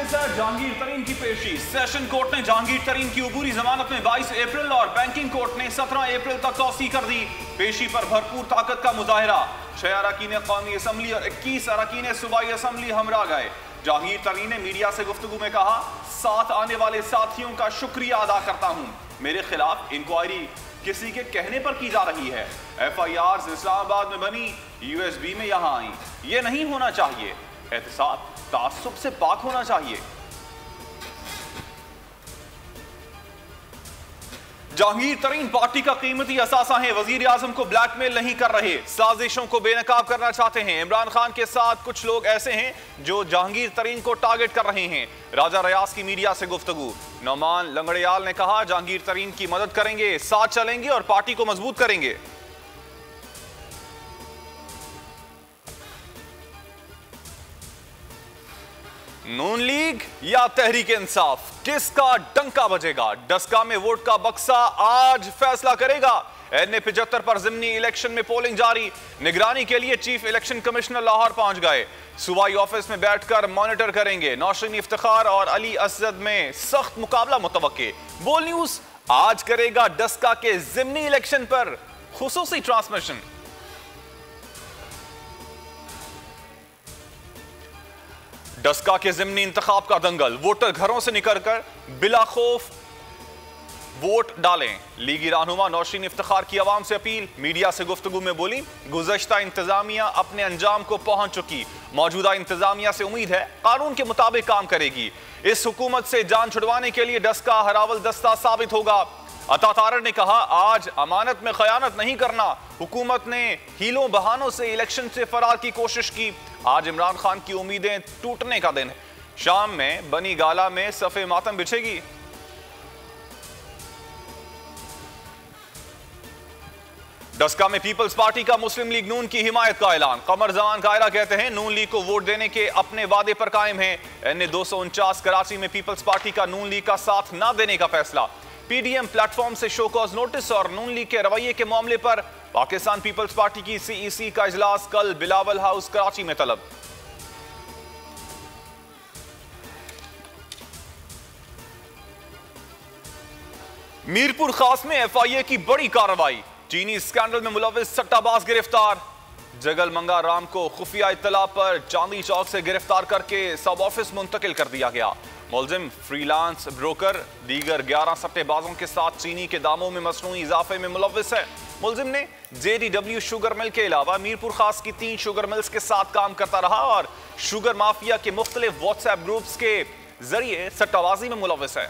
Sir Jahangir तरीन की पेशी। सेशन कोर्ट ने जहांगीर तरीन की अबूरी जमानत में 22 अप्रैल और बैंकिंग कोर्ट ने 17 अप्रैल तक तौसी कर दी। पेशी पर भरपूर ताकत का मुजाहिरा। 6 अरकान कौमी असम्बली और 21 अरकान सूबाई असम्बली हमरा गए। जहांगीर तरीन ने मीडिया से गुफ्तगू में कहा, साथ आने वाले साथियों का शुक्रिया अदा करता हूं। मेरे खिलाफ इंक्वायरी किसी के कहने पर की जा रही है। FIRs इस्लामाबाद में बनी, USB में यहां आई। ये नहीं होना चाहिए। एहतसाब तासुब से पाक होना चाहिए। जहांगीर तरीन पार्टी का कीमती असासा है। वजीर आजम को ब्लैकमेल नहीं कर रहे, साजिशों को बेनकाब करना चाहते हैं। इमरान खान के साथ कुछ लोग ऐसे हैं जो जहांगीर तरीन को टारगेट कर रहे हैं। राजा रियाज की मीडिया से गुफ्तगू। नौमान लंगड़ियाल ने कहा, जहांगीर तरीन की मदद करेंगे, साथ चलेंगे और पार्टी को मजबूत करेंगे। नून लीग या तहरीक इंसाफ, किसका डंका बजेगा? डस्का में वोट का बक्सा आज फैसला करेगा। NA-75 पर ज़िमनी इलेक्शन में पोलिंग जारी। निगरानी के लिए चीफ इलेक्शन कमिश्नर लाहौर पहुंच गए। सूबाई ऑफिस में बैठकर मॉनिटर करेंगे। नौशीन इफ्तिखार और अली असद में सख्त मुकाबला मुतवक्के। बोल न्यूज आज करेगा डस्का के ज़िमनी इलेक्शन पर खुसूसी ट्रांसमिशन। डस्का के ज़िमनी इंतखाब का दंगल। वोटर घरों से निकलकर बिला खौफ वोट डालें। लीगी रहनुमा नौशीन इफ्तिखार की आवाम से अपील। मीडिया से गुफ्तगू में बोली, गुज़श्ता इंतजामिया अपने अंजाम को पहुंच चुकी। मौजूदा इंतजामिया से उम्मीद है कानून के मुताबिक काम करेगी। इस हुकूमत से जान छुड़वाने के लिए डस्का हरावल दस्ता साबित होगा। अता तारर ने कहा, आज अमानत में खयानत नहीं करना। हुकूमत ने हीलों बहानों से इलेक्शन से फरार की कोशिश की। आज इमरान खान की उम्मीदें टूटने का दिन है। शाम में बनी गाला में सफ़े मातम बिछेगी। डस्का में पीपल्स पार्टी का मुस्लिम लीग नून की हिमायत का ऐलान। कमर जमान कायरा कहते हैं, नून लीग को वोट देने के अपने वादे पर कायम है। NA-249 कराची में पीपल्स पार्टी का नून लीग का साथ न देने का फैसला। PDM प्लेटफॉर्म से शो कॉज नोटिस और नून लीग के रवैये के मामले पर पाकिस्तान पीपल्स पार्टी की CEC का इजलास कल बिलावल हाउस कराची में तलब। मीरपुर खास में FIA की बड़ी कार्रवाई। चीनी स्कैंडल में मुलविस सट्टाबाज गिरफ्तार। जगल मंगा राम को खुफिया इत्तला पर चांदी चौक से गिरफ्तार करके सब ऑफिस मुंतकिल कर दिया गया। मुलजिम फ्रीलांस ब्रोकर दीगर 11 सट्टेबाजों के साथ चीनी के दामों में मसनूई इजाफे में मुलविस है। मुलजिम ने JDW शुगर मिल के अलावा मीरपुर खास की 3 शुगर मिल्स के साथ काम करता रहा और शुगर माफिया के मुख्तलिफ व्हाट्सएप ग्रुप्स के जरिए सट्टाबाजी में मुलविस है।